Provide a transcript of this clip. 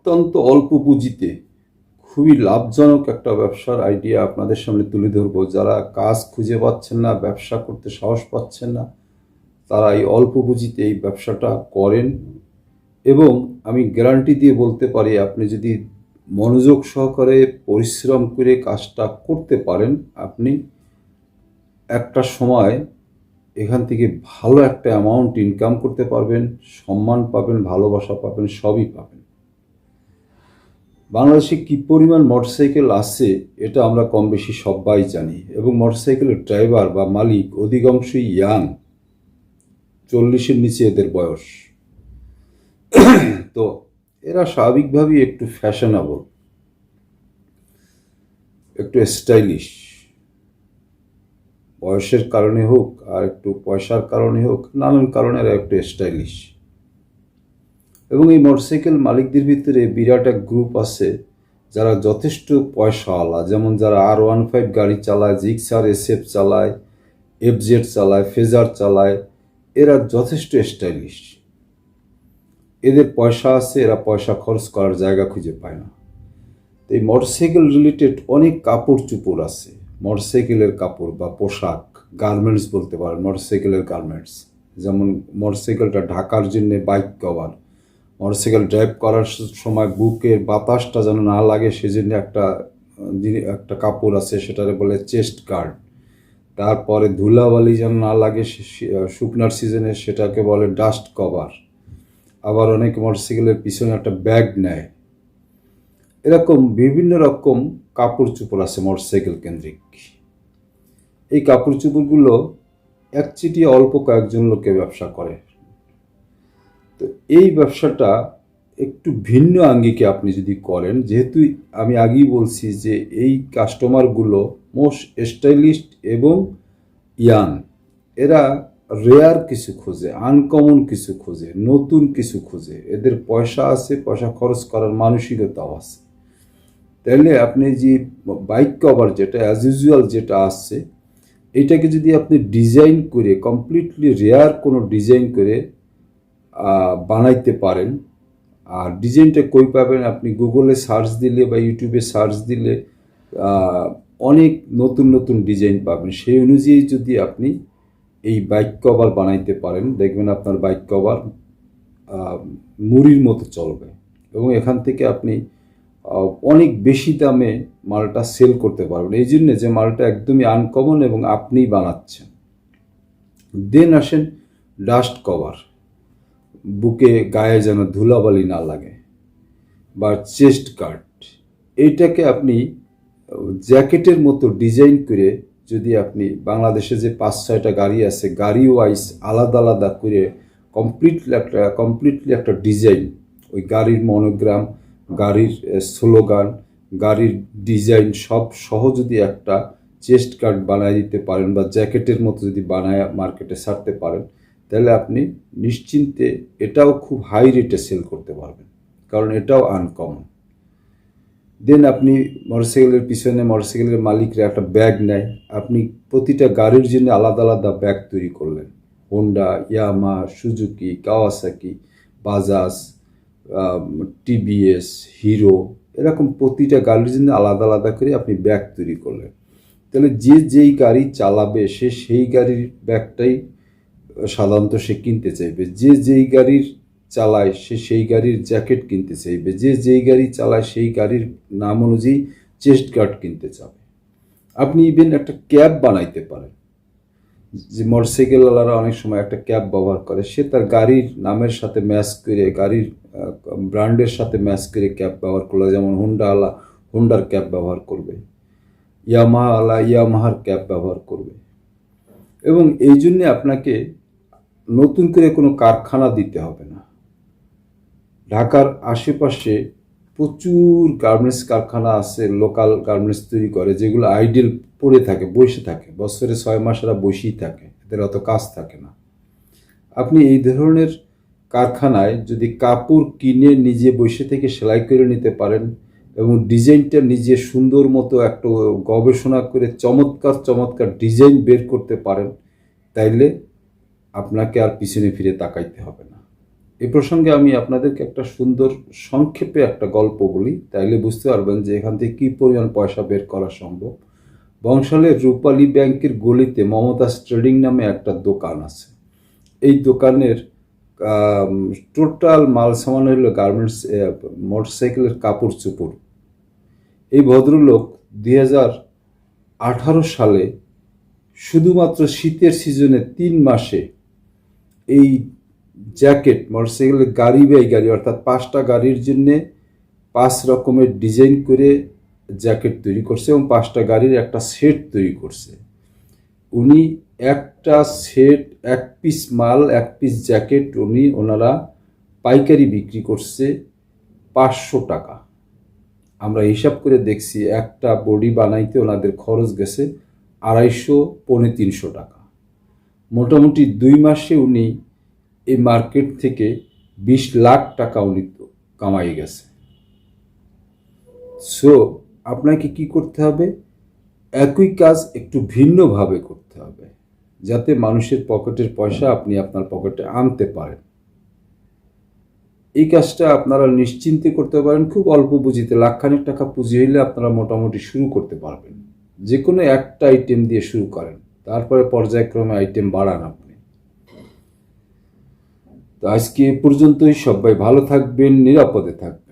অত্যন্ত অল্প পুঁজিতে খুবই লাভজনক একটা ব্যবসার আইডিয়া আপনাদের সামনে তুলে ধরবো। যারা কাজ খুঁজে পাচ্ছেন না, ব্যবসা করতে সাহস পাচ্ছেন না, তারা এই অল্প পুঁজিতে এই ব্যবসাটা করেন এবং আমি গ্যারান্টি দিয়ে বলতে পারি আপনি যদি মনোযোগ সহকারে পরিশ্রম করে কাজটা করতে পারেন, আপনি একটা সময় এখান থেকে ভালো একটা অ্যামাউন্ট ইনকাম করতে পারবেন, সম্মান পাবেন, ভালোবাসা পাবেন, সবই পাবেন। বাংলাদেশে কী পরিমাণ মোটরসাইকেল আছে এটা আমরা কম বেশি সবাই জানি, এবং মোটরসাইকেলের ড্রাইভার বা মালিক অধিকাংশই ইয়াং, 40-এর নিচে এদের বয়স। তো এরা স্বাভাবিকভাবেই একটু ফ্যাশনেবল, একটু স্টাইলিশ, বয়সের কারণে হোক আর একটু পয়সার কারণে হোক, নানান কারণে এরা একটু স্টাইলিশ। এবং এই মোটরসাইকেল মালিকদের ভিতরে বিরাট এক গ্রুপ আছে যারা যথেষ্ট পয়সাওয়ালা, যেমন যারা R15 গাড়ি চালায়, জিক্সার SF চালায়, FZ চালায়, ফেজার চালায়, এরা যথেষ্ট স্টাইলিশ। এদের পয়সা আছে, এরা পয়সা খরচ করার জায়গা খুঁজে পায় না। তো এই মোটরসাইকেল রিলেটেড অনেক কাপড় চোপড় আছে, মোটরসাইকেলের কাপড় বা পোশাক, গার্মেন্টস বলতে পারেন, মোটরসাইকেলের গার্মেন্টস। যেমন মোটরসাইকেলটা ঢাকার জন্য বাইক কভার, মোটরসাইকেল ড্রাইভ করার সময় বুকের বাতাসটা যেন না লাগে সেজন্য একটা কাপড় আছে, সেটারে বলে চেস্ট গার্ড। তারপরে ধুলাবালি যেন না লাগে শুকনার সিজনে, সেটাকে বলে ডাস্ট কভার। আবার অনেক মোটরসাইকেলের পিছনে একটা ব্যাগ নেয়। এরকম বিভিন্ন রকম কাপড় চোপড় আছে মোটরসাইকেল কেন্দ্রিক। এই কাপড় চোপড়গুলো একচিটিয়া অল্প কয়েকজন লোকে ব্যবসা করে। তো এই ব্যবসাটা একটু ভিন্ন আঙ্গিকে আপনি যদি করেন, যেহেতু আমি আগেই বলছি যে এই কাস্টমারগুলো মোস্ট স্টাইলিস্ট এবং ইয়াং, এরা রেয়ার কিছু খোঁজে, আনকমন কিছু খোঁজে, নতুন কিছু খোঁজে, এদের পয়সা আছে, পয়সা খরচ করার মানসিকতাও আছে। তাহলে আপনি যে বাইক কভার যেটা অ্যাজ ইউজুয়াল যেটা আসছে, এটাকে যদি আপনি ডিজাইন করে কমপ্লিটলি রেয়ার কোনো ডিজাইন করে বানাইতে পারেন, আর ডিজাইনটা কই পাবেন? আপনি গুগলে সার্চ দিলে বা ইউটিউবে সার্চ দিলে অনেক নতুন নতুন ডিজাইন পাবেন। সেই অনুযায়ী যদি আপনি এই বাইক কভার বানাইতে পারেন, দেখবেন আপনার বাইক কভার মুড়ির মতো চলবে, এবং এখান থেকে আপনি অনেক বেশি দামে মালটা সেল করতে পারবেন, এই জন্যে যে মালটা একদমই আনকমন এবং আপনিই বানাচ্ছেন। দেন আসেন ডাস্ট কভার, বুকে গায়ে যেন ধুলাবালি না লাগে, বা চেস্ট গার্ড। এইটাকে আপনি জ্যাকেটের মতো ডিজাইন করে যদি আপনি বাংলাদেশে যে 5-6টা গাড়ি আছে, গাড়ি ওয়াইজ আলাদা আলাদা করে কমপ্লিটলি একটা ডিজাইন, ওই গাড়ির মনোগ্রাম, গাড়ির স্লোগান, গাড়ির ডিজাইন সব সহ যদি একটা চেস্ট গার্ড বানায় দিতে পারেন বা জ্যাকেটের মতো যদি বানায় মার্কেটে ছাড়তে পারেন, তাহলে আপনি নিশ্চিন্তে এটাও খুব হাই রেটে সেল করতে পারবেন, কারণ এটাও আনকমন। দেন আপনি মোটরসাইকেলের পিছনে মোটরসাইকেলের মালিকরা একটা ব্যাগ নেয়, আপনি প্রতিটা গাড়ির জন্য আলাদা আলাদা ব্যাগ তৈরি করলেন, Honda, Yamaha, Suzuki, Kawasaki, Bajaj, TVS, hero, এরকম প্রতিটা গাড়ির জন্য আলাদা আলাদা করে আপনি ব্যাগ তৈরি করলেন। তাহলে যে যেই গাড়ি চালাবে সে সেই গাড়ির ব্যাগটাই সাধারণত সে কিনতে চাইবে, যে যেই গাড়ির চালায় সে সেই গাড়ির জ্যাকেট কিনতে চাইবে, যে যেই গাড়ি চালায় সেই গাড়ির নাম অনুযায়ী চেস্ট গার্ড কিনতে চাবে। আপনি ইভেন একটা ক্যাব বানাইতে পারেন, যে মোটরসাইকেলওয়ালারা অনেক সময় একটা ক্যাব ব্যবহার করে, সে তার গাড়ির নামের সাথে ম্যাচ করে, গাড়ির ব্র্যান্ডের সাথে ম্যাচ করে ক্যাব ব্যবহার করলে, যেমন হোন্ডাওয়ালা হোন্ডার ক্যাব ব্যবহার করবে, ইয়ামাহাওয়ালা ইয়ামাহার ক্যাব ব্যবহার করবে। এবং এই জন্যে আপনাকে নতুন করে কোনো কারখানা দিতে হবে না। ঢাকার আশেপাশে প্রচুর গার্মেন্টস কারখানা আছে, লোকাল গার্মেন্টস তৈরি করে, যেগুলো আইডেল পড়ে থাকে, বসে থাকে, বছরে 6 মাস এরা বসেই থাকে, এদের অত কাজ থাকে না। আপনি এই ধরনের কারখানায় যদি কাপড় কিনে নিজে বসে থেকে সেলাই করে নিতে পারেন এবং ডিজাইনটা নিজে সুন্দর মতো একটু গবেষণা করে চমৎকার চমৎকার ডিজাইন বের করতে পারেন, তাইলে আপনাকে আর পিছনে ফিরে তাকাইতে হবে না। এই প্রসঙ্গে আমি আপনাদেরকে একটা সুন্দর সংক্ষেপে একটা গল্প বলি, তাইলে বুঝতে পারবেন যে এখান থেকে কী পরিমাণ পয়সা বের করা সম্ভব। বংশালের রূপালী ব্যাংকের গলিতে মমতাজ ট্রেডিং নামে একটা দোকান আছে। এই দোকানের টোটাল মাল সামান হইল গার্মেন্টস, মোটরসাইকেলের কাপড় চোপড়। এই ভদ্রলোক 2018 সালে শুধুমাত্র শীতের সিজনে 3 মাসে এই জ্যাকেট, মোটরসাইকেলের গাড়ি বাই গাড়ি অর্থাৎ 5টা গাড়ির জন্যে 5 রকমের ডিজাইন করে জ্যাকেট তৈরি করছে এবং 5টা গাড়ির একটা সেট তৈরি করছে। উনি একটা সেট, এক পিস মাল, এক পিস জ্যাকেট ওনারা পাইকারি বিক্রি করছে 500 টাকা। আমরা হিসাব করে দেখছি একটা বডি বানাইতে ওনাদের খরচ গেছে 250-300 টাকা। মোটামুটি 2 মাসে উনি এই মার্কেট থেকে 20 লাখ টাকা উনি কামাই গেছে। সো আপনাকে কি করতে হবে? একই কাজ একটু ভিন্নভাবে করতে হবে, যাতে মানুষের পকেটের পয়সা আপনি আপনার পকেটে আনতে পারেন। এই কাজটা আপনারা নিশ্চিন্তে করতে পারেন। খুব অল্প পুঁজিতে, লাখখানেক টাকা পুঁজি হইলে আপনারা মোটামুটি শুরু করতে পারবেন। যে কোনো একটা আইটেম দিয়ে শুরু করেন, তারপরে পর্যায়ক্রমে আইটেম বাড়ান আপনি। তো আজকে এ পর্যন্তই। সবাই ভালো থাকবেন, নিরাপদে থাকবেন।